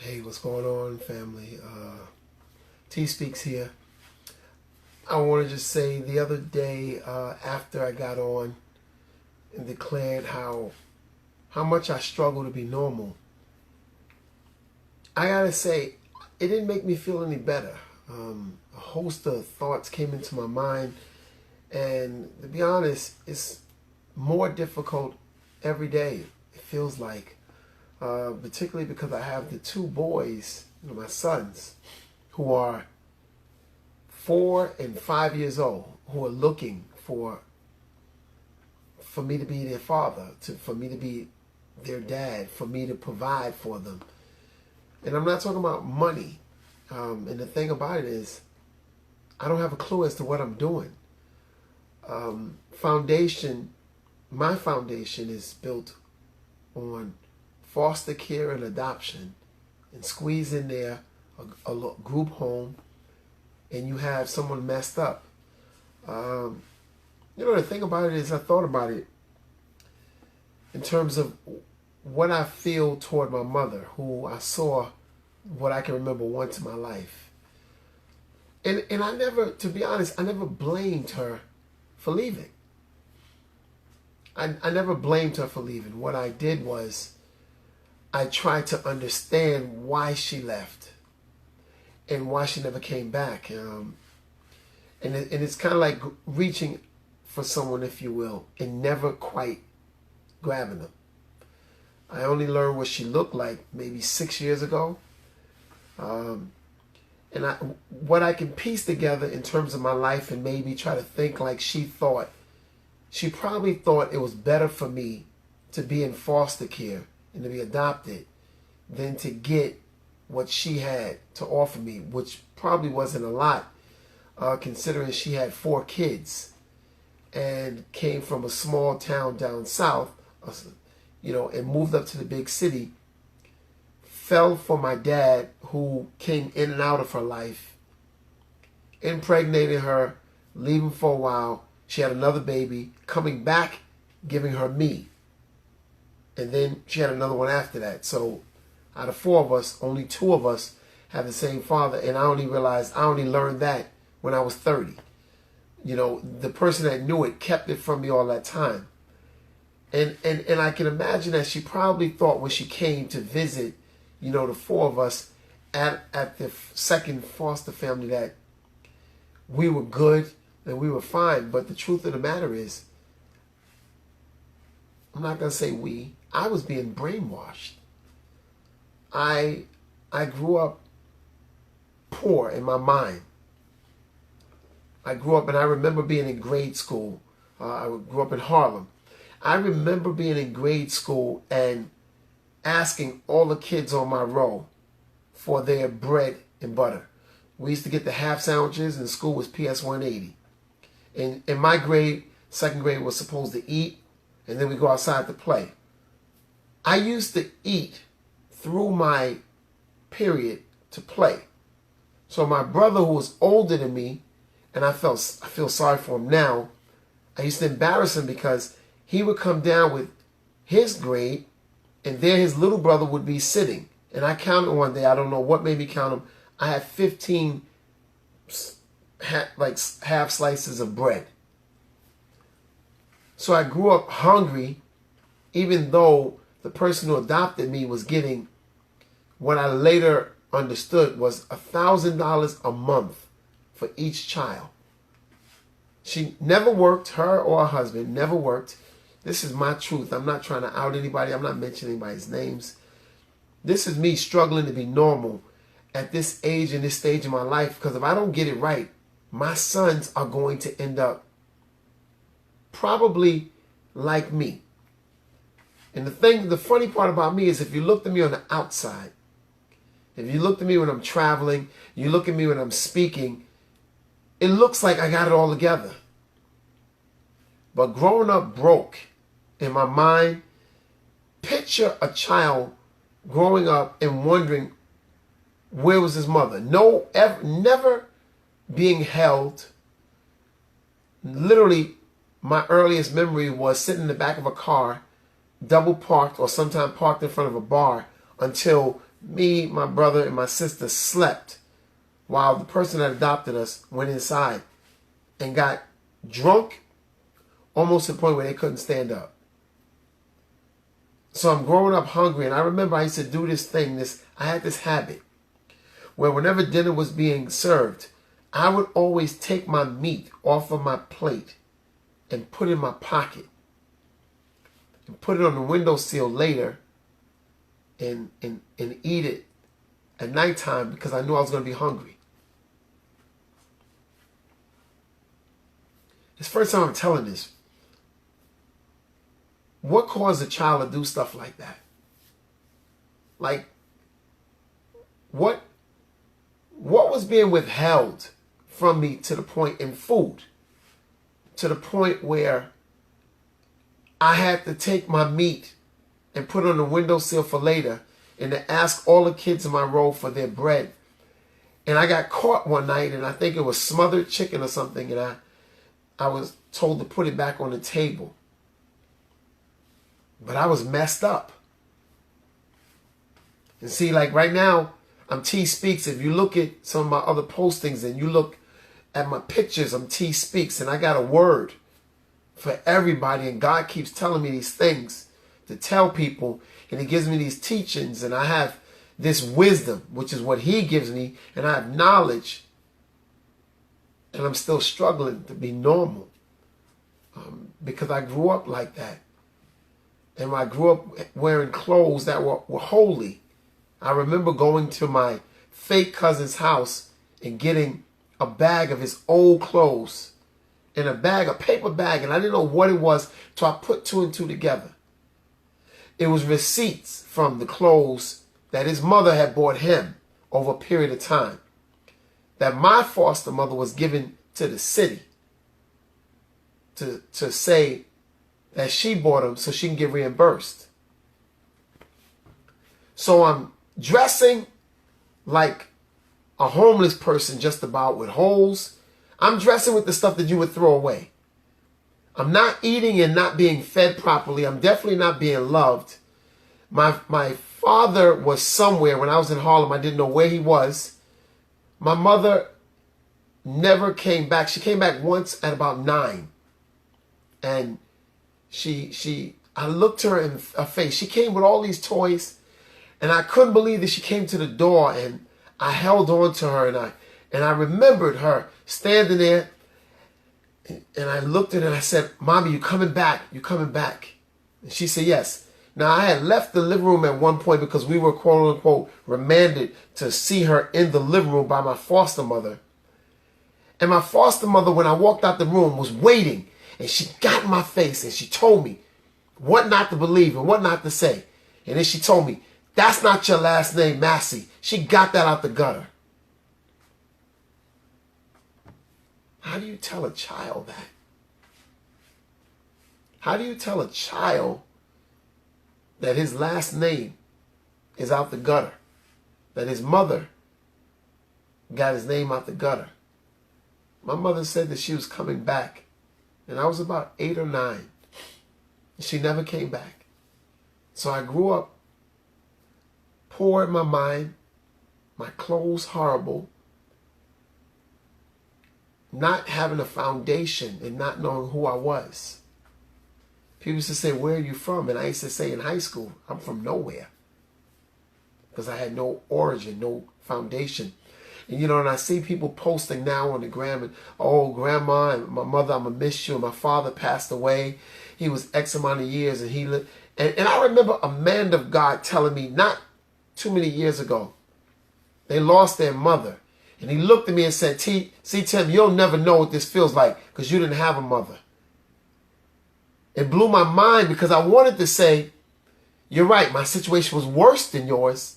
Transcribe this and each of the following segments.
Hey, what's going on, family? T Speaks here. I want to just say the other day, after I got on and declared how much I struggle to be normal, I gotta say, it didn't make me feel any better. A host of thoughts came into my mind, and to be honest, it's more difficult every day. It feels like, particularly because I have the two boys, my sons, who are 4 and 5 years old, who are looking for me to be their father, for me to be their dad, for me to provide for them. And I'm not talking about money. And the thing about it is, I don't have a clue as to what I'm doing. My foundation is built on foster care and adoption, and squeeze in there a group home, and you have someone messed up. The thing about it is, I thought about it in terms of what I feel toward my mother, who I saw what I can remember once in my life. And I never, to be honest, I never blamed her for leaving. I never blamed her for leaving. What I did was, I tried to understand why she left and why she never came back. And it's kind of like reaching for someone, if you will, and never quite grabbing them. I only learned what she looked like maybe 6 years ago. What I can piece together in terms of my life and maybe try to think like she thought, she probably thought it was better for me to be in foster care and to be adopted than to get what she had to offer me, which probably wasn't a lot, considering she had 4 kids and came from a small town down south, and moved up to the big city, fell for my dad, who came in and out of her life, impregnated her, leaving for a while. She had another baby, coming back, giving her me. And then she had another one after that. So out of 4 of us, only 2 of us have the same father. And I only learned that when I was 30. The person that knew it kept it from me all that time. And I can imagine that she probably thought when she came to visit, the 4 of us at the second foster family, that we were good and we were fine. But the truth of the matter is, I'm not going to say I was being brainwashed. I grew up poor in my mind. I grew up, and I remember being in grade school. I grew up in Harlem. I remember being in grade school and asking all the kids on my row for their bread and butter. We used to get the half sandwiches, and school was PS 180. And in my grade, second grade, was supposed to eat, and then we go outside to play. I used to eat through my period to play. So my brother, who was older than me, and I feel sorry for him now, I used to embarrass him because he would come down with his grade, and there his little brother would be sitting. And I counted one day, I don't know what made me count them, I had 15 half slices of bread. So I grew up hungry, even though the person who adopted me was getting what I later understood was $1,000 a month for each child. She never worked, her or her husband never worked. This is my truth. I'm not trying to out anybody. I'm not mentioning anybody's names. This is me struggling to be normal at this age and this stage of my life, because if I don't get it right, my sons are going to end up probably like me. And the funny part about me is, if you looked at me on the outside, if you looked at me when I'm traveling, you look at me when I'm speaking, it looks like I got it all together. But growing up broke, in my mind, picture a child growing up and wondering, where was his mother? Never being held. Literally, my earliest memory was sitting in the back of a car, double parked or sometimes parked in front of a bar, until me, my brother, and my sister slept while the person that adopted us went inside and got drunk almost to the point where they couldn't stand up. So I'm growing up hungry, and I remember I used to do this thing. I had this habit where whenever dinner was being served, I would always take my meat off of my plate and put it in my pocket and put it on the windowsill later and eat it at nighttime because I knew I was going to be hungry. It's the first time I'm telling this. What caused a child to do stuff like that? Like, what was being withheld from me to the point in food, to the point where I had to take my meat and put it on the windowsill for later and to ask all the kids in my row for their bread. And I got caught one night, and I think it was smothered chicken or something, and I was told to put it back on the table. But I was messed up. And see, like right now, I'm T Speaks. If you look at some of my other postings and you look at my pictures, I'm T Speaks, and I got a word for everybody. And God keeps telling me these things to tell people, and He gives me these teachings, and I have this wisdom, which is what He gives me, and I have knowledge, and I'm still struggling to be normal because I grew up like that. And I grew up wearing clothes that were holy. I remember going to my fake cousin's house and getting a bag of his old clothes in a paper bag, and I didn't know what it was till I put two and two together. It was receipts from the clothes that his mother had bought him over a period of time that my foster mother was given to the city to say that she bought them so she can get reimbursed. So I'm dressing like a homeless person, just about, with holes. I'm dressing with the stuff that you would throw away. I'm not eating and not being fed properly. I'm definitely not being loved. My father was somewhere when I was in Harlem. I didn't know where he was. My mother never came back. She came back once at about 9. And I looked her in her face. She came with all these toys, and I couldn't believe that she came to the door, and I held on to her, and I remembered her standing there, and I looked at her and I said, "Mommy, you coming back? You coming back?" And she said, "Yes." Now, I had left the living room at one point because we were, quote unquote, remanded to see her in the living room by my foster mother. And my foster mother, when I walked out the room, was waiting. And she got in my face and she told me what not to believe and what not to say. And then she told me, "That's not your last name, Massey." She got that out the gutter. How do you tell a child that? How do you tell a child that his last name is out the gutter? That his mother got his name out the gutter? My mother said that she was coming back. And I was about 8 or 9. She never came back. So I grew up poor in my mind, my clothes horrible, not having a foundation and not knowing who I was. People used to say, "Where are you from?" And I used to say in high school, "I'm from nowhere." Because I had no origin, no foundation. And and I see people posting now on the gram, and, "Oh, Grandma and my mother, I'm going to miss you. And my father passed away. He was X amount of years, and he lived." And I remember a man of God telling me not too many years ago, they lost their mother. And he looked at me and said, see, Tim, you'll never know what this feels like because you didn't have a mother. It blew my mind because I wanted to say, "You're right, my situation was worse than yours.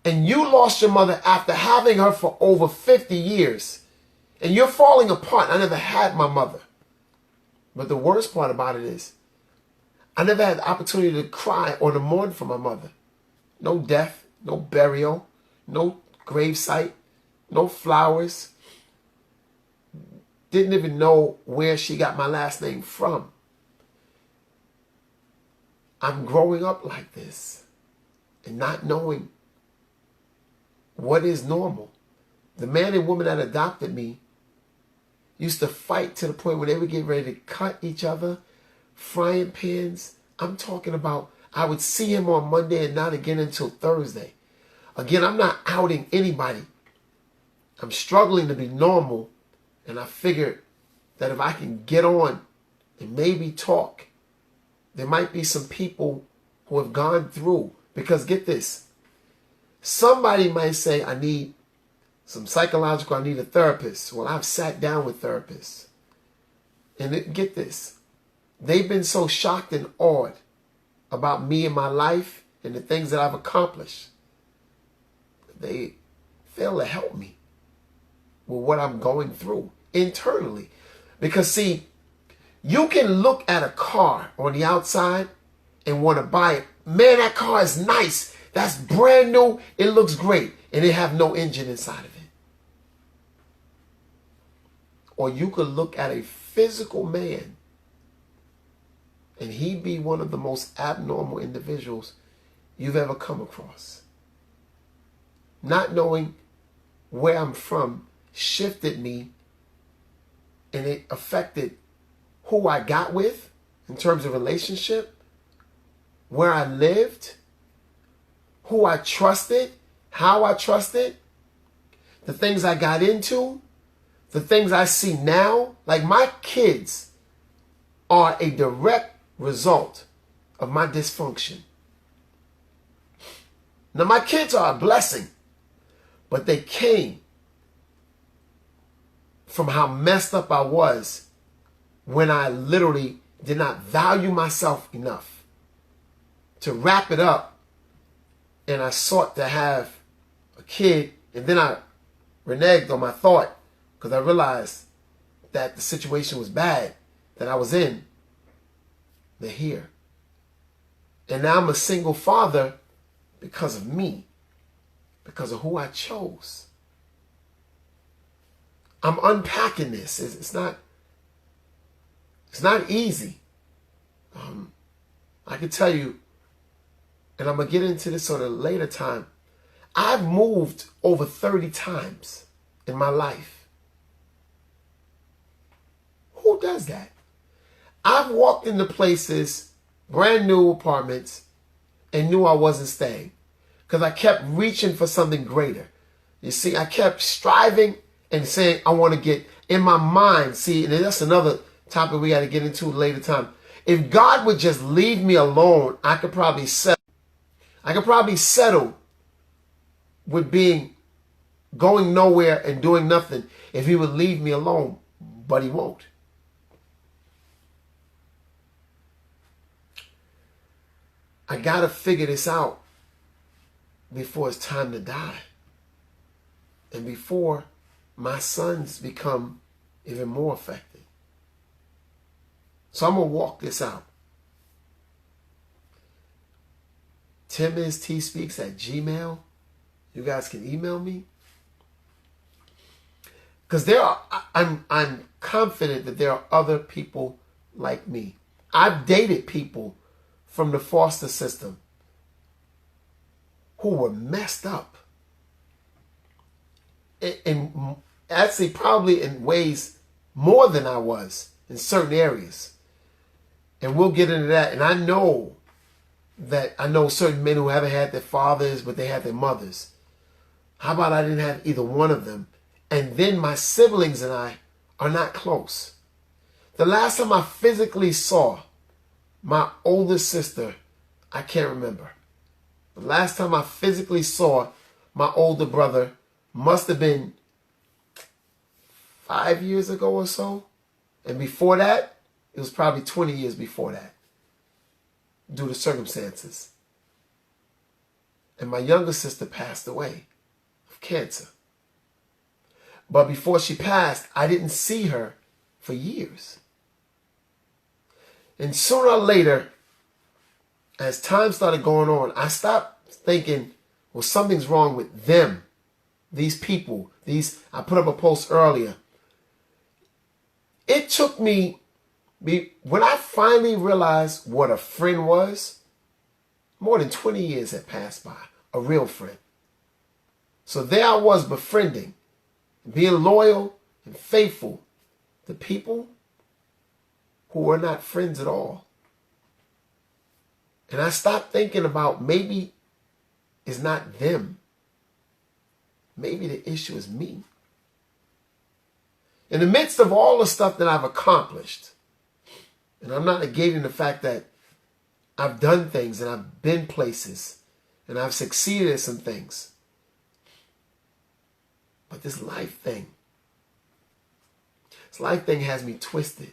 And you lost your mother after having her for over 50 years. And you're falling apart. I never had my mother." But the worst part about it is, I never had the opportunity to cry or to mourn for my mother. No death, no burial, no gravesite, no flowers. Didn't even know where she got my last name from. I'm growing up like this and not knowing what is normal. The man and woman that adopted me used to fight to the point where they would get ready to cut each other, frying pans. I'm talking about, I would see him on Monday and not again until Thursday. Again, I'm not outing anybody. I'm struggling to be normal, and I figured that if I can get on and maybe talk, there might be some people who have gone through. Because get this, somebody might say, I need some psychological, I need a therapist. Well, I've sat down with therapists. And get this, they've been so shocked and awed about me and my life and the things that I've accomplished. They fail to help me with what I'm going through internally. Because see, you can look at a car on the outside and want to buy it. Man, that car is nice. That's brand new. It looks great. And it have no engine inside of it. Or you could look at a physical man and he'd be one of the most abnormal individuals you've ever come across. Not knowing where I'm from shifted me, and it affected who I got with in terms of relationship, where I lived, who I trusted, how I trusted, the things I got into, the things I see now. Like, my kids are a direct result of my dysfunction. Now, my kids are a blessing, but they came from how messed up I was when I literally did not value myself enough to wrap it up, and I sought to have a kid, and then I reneged on my thought because I realized that the situation was bad that I was in. They're here. And now I'm a single father because of me, because of who I chose. I'm unpacking this. It's not easy. I can tell you, and I'm going to get into this at a later time, I've moved over 30 times in my life. Who does that? I've walked into places, brand new apartments, and knew I wasn't staying because I kept reaching for something greater. You see, I kept striving and saying, I want to get in my mind. See, and that's another topic we got to get into later time. If God would just leave me alone, I could probably settle. I could probably settle with going nowhere and doing nothing if he would leave me alone, but he won't. I got to figure this out before it's time to die. And before my sons become even more affected. So I'm going to walk this out. TimIsTspeaks@gmail. You guys can email me. Because I'm confident that there are other people like me. I've dated people from the foster system who were messed up. And actually probably in ways more than I was in certain areas. And we'll get into that. And I know certain men who haven't had their fathers, but they had their mothers. How about I didn't have either one of them? And then my siblings and I are not close. The last time I physically saw my older sister, I can't remember. The last time I physically saw my older brother must have been 5 years ago or so. And before that, it was probably 20 years before that, due to circumstances. And my younger sister passed away of cancer. But before she passed, I didn't see her for years. And sooner or later, as time started going on, I stopped thinking, well, something's wrong with them. These people, I put up a post earlier. It took me, when I finally realized what a friend was, more than 20 years had passed by, a real friend. So there I was befriending, being loyal and faithful to people who were not friends at all. And I stopped thinking about maybe it's not them. Maybe the issue is me. In the midst of all the stuff that I've accomplished, and I'm not negating the fact that I've done things and I've been places and I've succeeded at some things. But this life thing has me twisted.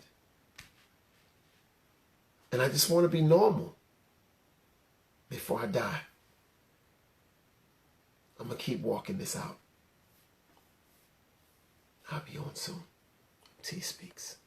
And I just want to be normal before I die. I'm going to keep walking this out. I'll be on soon. T Speaks.